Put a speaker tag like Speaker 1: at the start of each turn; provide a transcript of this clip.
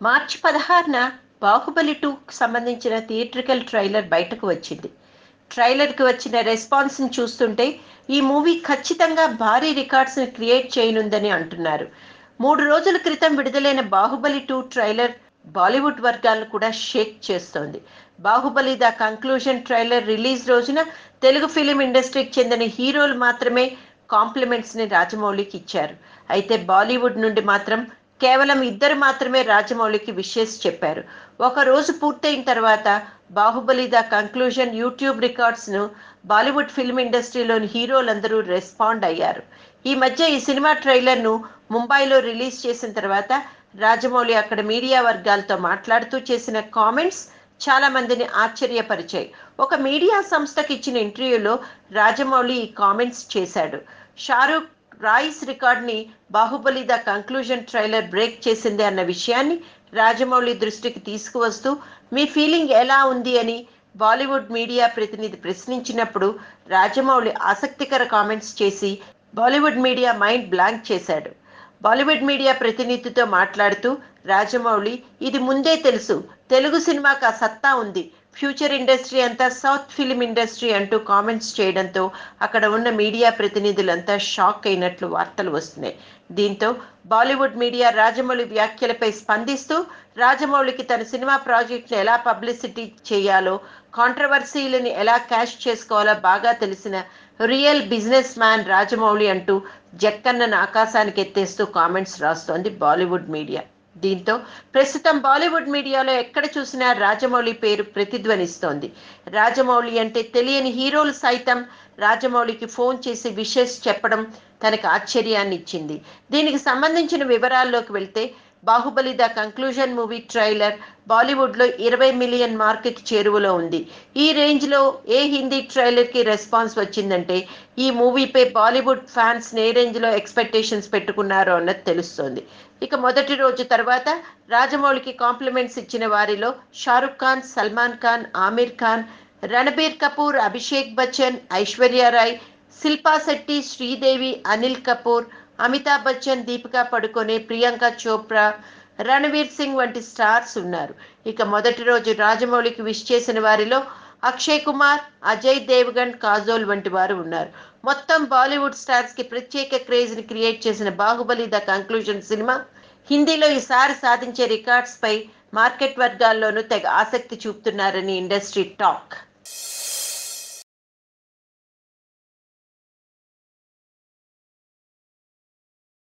Speaker 1: మార్చి 16న 'బాహుబలి 2'కి సంబంధించిన theatrical trailer బయటకు వచ్చింది. ట్రైలర్‌కి వచ్చిన రెస్పాన్స్‌ని చూస్తుంటే ఈ మూవీ ఖచ్చితంగా భారీ రికార్డ్స్‌ని క్రియేట్ చేయనుందని అంటున్నారు. 3 రోజుల క్రితం విడుదలైన 'బాహుబలి 2' ట్రైలర్ బాలీవుడ్ వర్గాలను కూడా షేక్ చేస్తోంది. 'Baahubali the conclusion' trailer release రోజున తెలుగు ఫిలిం ఇండస్ట్రీకి చెందిన హీరోలు మాత్రమే కాంప్లిమెంట్స్‌ని రాజమౌళికి ఇచ్చారు. అయితే బాలీవుడ్ నుండి మాత్రం కేవలం ఇద్దరు మాత్రమే రాజమౌళికి విషెస్ చెప్పారు. ఒక రోజు పూర్తయిన తర్వాత 'బాహుబలి ద కంక్లూజన్' యూట్యూబ్ రికార్డ్స్‌ను బాలీవుడ్ ఫిల్మ్ ఇండస్ట్రీలోని హీరోలందరూ రెస్పాండ్ అయ్యారు. ఈ మధ్య ఈ సినిమా ట్రైలర్‌ను ముంబైలో రిలీజ్ చేసిన తర్వాత రాజమౌళి అక్కడ మీడియా వర్గాలతో మాట్లాడుతూ చేసిన కామెంట్స్ చాలా మందిని ఆశ్చర్యపరిచాయి. ఒక మీడియా సంస్థకి ఇచ్చిన ఇంటర్వ్యూలో రాజమౌళి ఈ కామెంట్స్ చేశాడు. షారూక్ రాయిస్ రికార్డ్ని 'Baahubali the conclusion' trailer break చేసింది అన్న విషయాన్ని రాజమౌళి దృష్టికి తీసుకువస్తూ మీ ఫీలింగ్ ఎలా ఉంది అని బాలీవుడ్ మీడియా ప్రతినిధి ప్రశ్నించినప్పుడు రాజమౌళి ఆసక్తికర కామెంట్స్ చేసి బాలీవుడ్ మీడియా మైండ్ బ్లాంక్ చేశాడు. బాలీవుడ్ మీడియా ప్రతినిధితో మాట్లాడుతూ రాజమౌళి ఇది ముందే తెలుసు, తెలుగు సినిమాకు ఆ సత్తా ఉంది, ఫ్యూచర్ ఇండస్ట్రీ అంతా సౌత్ ఫిలిం ఇండస్ట్రీ అంటూ కామెంట్స్ చేయడంతో అక్కడ ఉన్న మీడియా ప్రతినిధులంతా షాక్ అయినట్లు వార్తలు వస్తున్నాయి. దీంతో బాలీవుడ్ మీడియా రాజమౌళి వ్యాఖ్యలపై స్పందిస్తూ రాజమౌళికి తన సినిమా ప్రాజెక్ట్ను ఎలా పబ్లిసిటీ చేయాలో, కాంట్రవర్సీలని ఎలా క్యాష్ చేసుకోవాలో బాగా తెలిసిన రియల్ బిజినెస్ మ్యాన్ రాజమౌళి అంటూ జక్కన్నను ఆకాశానికి ఎత్తేస్తూ కామెంట్స్ రాస్తోంది బాలీవుడ్ మీడియా. దీంతో ప్రస్తుతం బాలీవుడ్ మీడియాలో ఎక్కడ చూసినా రాజమౌళి పేరు ప్రతిధ్వనిస్తోంది. రాజమౌళి అంటే తెలియని హీరోలు సైతం రాజమౌళికి ఫోన్ చేసి విషెస్ చెప్పడం తనకు ఆశ్చర్యాన్ని ఇచ్చింది. దీనికి సంబంధించిన వివరాల్లోకి వెళ్తే 'Baahubali the conclusion' movie trailer బాలీవుడ్లో 20 మిలియన్ మార్కుకి చేరువలో ఉంది. ఈ రేంజ్లో ఏ హిందీ ట్రైలర్కి రెస్పాన్స్ వచ్చిందంటే ఈ మూవీపై బాలీవుడ్ ఫ్యాన్స్ ఏ రేంజ్లో ఎక్స్పెక్టేషన్స్ పెట్టుకున్నారో అన్నది తెలుస్తోంది. ఇక మొదటి రోజు తర్వాత రాజమౌళికి కాంప్లిమెంట్స్ ఇచ్చిన వారిలో షారుఖ్ ఖాన్, సల్మాన్ ఖాన్, ఆమిర్ ఖాన్, రణబీర్ కపూర్, అభిషేక్ బచ్చన్, ఐశ్వర్యారాయ్, శిల్పా శెట్టి, శ్రీదేవి, అనిల్ కపూర్, అమితాబ్ బచ్చన్, దీపికా పడుకొనే, ప్రియాంక చోప్రా, రణవీర్ సింగ్ వంటి స్టార్స్ ఉన్నారు. ఇక మొదటి రోజు రాజమౌళికి విష్ చేసిన వారిలో అక్షయ్ కుమార్, అజయ్ దేవగన్, కాజోల్ వంటి వారు ఉన్నారు. మొత్తం బాలీవుడ్ స్టార్స్ కి ప్రత్యేక క్రేజ్ ని క్రియేట్ చేసిన 'బాహుబలి ద కంక్లూజన్' సినిమా హిందీలో ఈసారి సాధించే రికార్డ్స్ పై మార్కెట్ వర్గాల్లోనూ తెగ ఆసక్తి చూపుతున్నారని ఇండస్ట్రీ టాక్.